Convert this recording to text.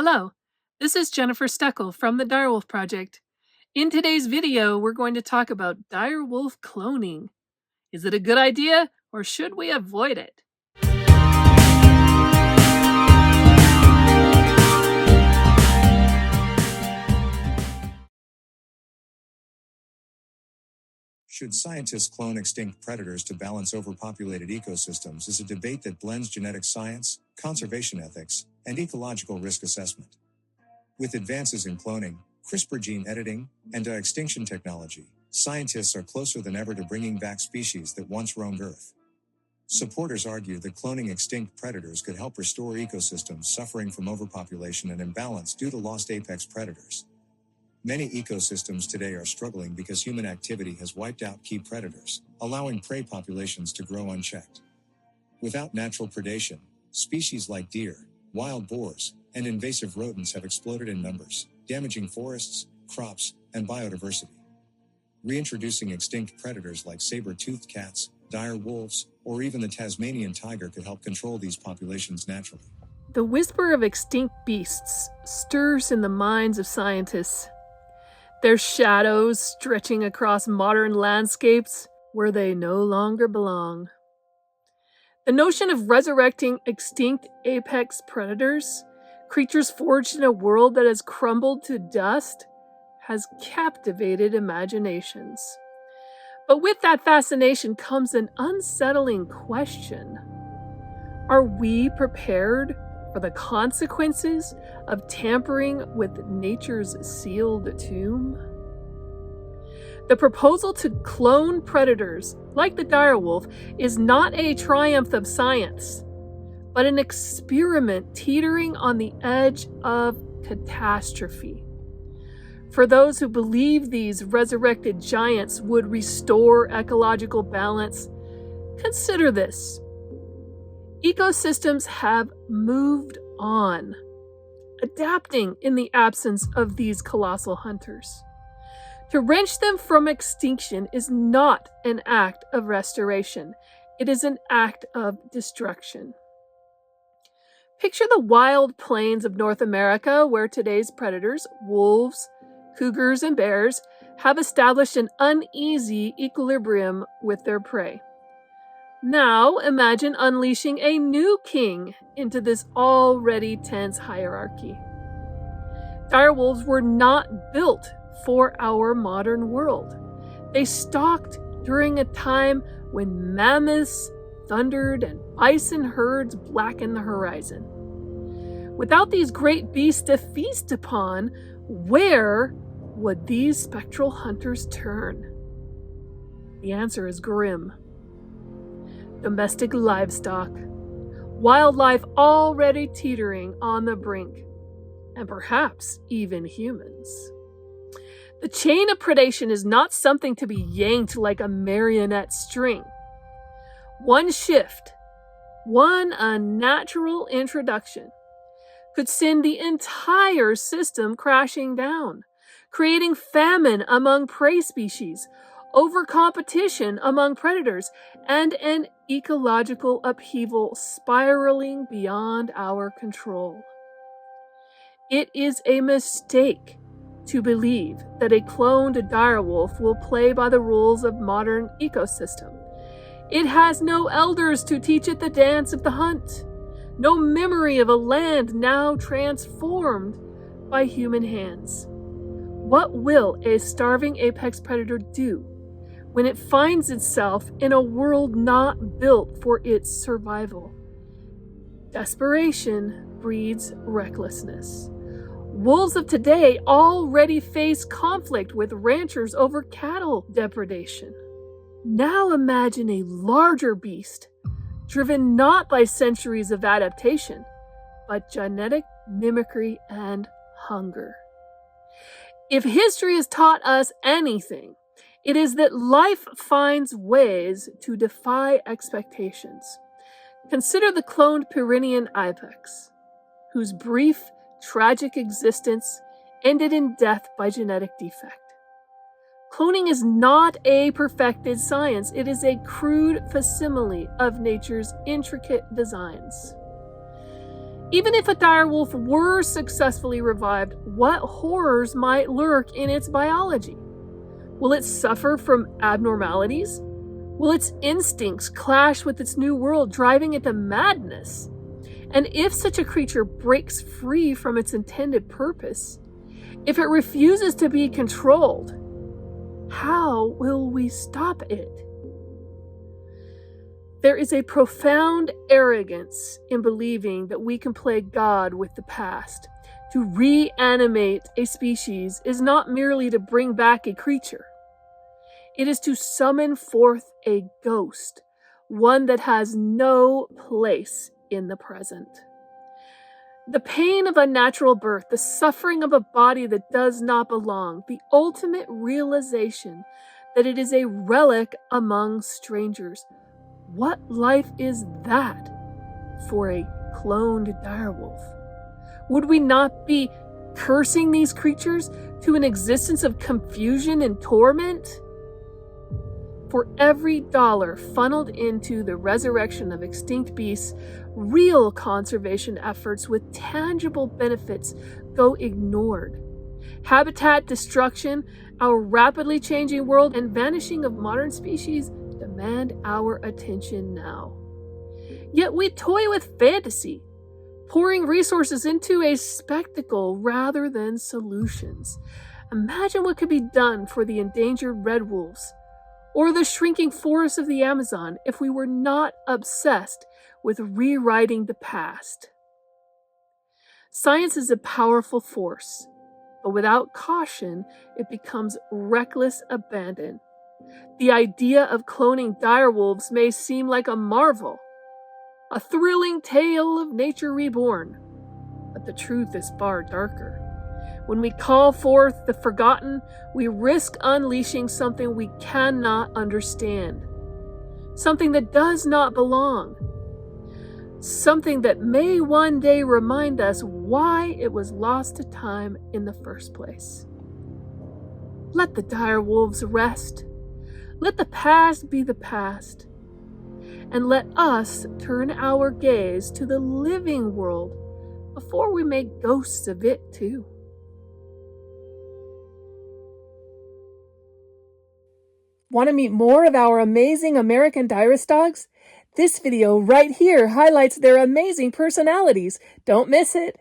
Hello, this is Jennifer Steckel from the Direwolf Project. In today's video, we're going to talk about direwolf cloning. Is it a good idea or should we avoid it? Should scientists clone extinct predators to balance overpopulated ecosystems is a debate that blends genetic science, conservation ethics, and ecological risk assessment. With advances in cloning, CRISPR gene editing, and de-extinction technology, scientists are closer than ever to bringing back species that once roamed Earth. Supporters argue that cloning extinct predators could help restore ecosystems suffering from overpopulation and imbalance due to lost apex predators. Many ecosystems today are struggling because human activity has wiped out key predators, allowing prey populations to grow unchecked. Without natural predation, species like deer, wild boars, and invasive rodents have exploded in numbers, damaging forests, crops, and biodiversity. Reintroducing extinct predators like saber-toothed cats, dire wolves, or even the Tasmanian tiger could help control these populations naturally. The whisper of extinct beasts stirs in the minds of scientists. Their shadows stretching across modern landscapes where they no longer belong. The notion of resurrecting extinct apex predators, creatures forged in a world that has crumbled to dust, has captivated imaginations. But with that fascination comes an unsettling question. Are we prepared for the consequences of tampering with nature's sealed tomb? The proposal to clone predators, like the direwolf, is not a triumph of science, but an experiment teetering on the edge of catastrophe. For those who believe these resurrected giants would restore ecological balance, consider this. Ecosystems have moved on, adapting in the absence of these colossal hunters. To wrench them from extinction is not an act of restoration. It is an act of destruction. Picture the wild plains of North America where today's predators, wolves, cougars, and bears, have established an uneasy equilibrium with their prey. Now imagine unleashing a new king into this already tense hierarchy. Direwolves were not built for our modern world. They stalked during a time when mammoths thundered and bison herds blackened the horizon. Without these great beasts to feast upon, where would these spectral hunters turn? The answer is grim. Domestic livestock, wildlife already teetering on the brink, and perhaps even humans. The chain of predation is not something to be yanked like a marionette string. One shift, one unnatural introduction, could send the entire system crashing down, creating famine among prey species, over-competition among predators, and an ecological upheaval spiraling beyond our control. It is a mistake to believe that a cloned direwolf will play by the rules of modern ecosystem. It has no elders to teach it the dance of the hunt, no memory of a land now transformed by human hands. What will a starving apex predator do when it finds itself in a world not built for its survival? Desperation breeds recklessness. Wolves of today already face conflict with ranchers over cattle depredation. Now imagine a larger beast, driven not by centuries of adaptation, but genetic mimicry and hunger. If history has taught us anything, it is that life finds ways to defy expectations. Consider the cloned Pyrenean ibex, whose brief, tragic existence ended in death by genetic defect. Cloning is not a perfected science. It is a crude facsimile of nature's intricate designs. Even if a direwolf were successfully revived, what horrors might lurk in its biology? Will it suffer from abnormalities? Will its instincts clash with its new world, driving it to madness? And if such a creature breaks free from its intended purpose, if it refuses to be controlled, how will we stop it? There is a profound arrogance in believing that we can play God with the past. To reanimate a species is not merely to bring back a creature. It is to summon forth a ghost, one that has no place in the present. The pain of unnatural birth, the suffering of a body that does not belong, the ultimate realization that it is a relic among strangers. What life is that for a cloned direwolf? Would we not be cursing these creatures to an existence of confusion and torment? For every dollar funneled into the resurrection of extinct beasts, real conservation efforts with tangible benefits go ignored. Habitat destruction, our rapidly changing world, and vanishing of modern species demand our attention now. Yet we toy with fantasy, pouring resources into a spectacle rather than solutions. Imagine what could be done for the endangered red wolves, or the shrinking forests of the Amazon, if we were not obsessed with rewriting the past. Science is a powerful force, but without caution, it becomes reckless abandon. The idea of cloning direwolves may seem like a marvel, a thrilling tale of nature reborn, but the truth is far darker. When we call forth the forgotten, we risk unleashing something we cannot understand, something that does not belong, something that may one day remind us why it was lost to time in the first place. Let the direwolves rest. Let the past be the past. And let us turn our gaze to the living world before we make ghosts of it too. Want to meet more of our amazing American Direst dogs? This video right here highlights their amazing personalities. Don't miss it.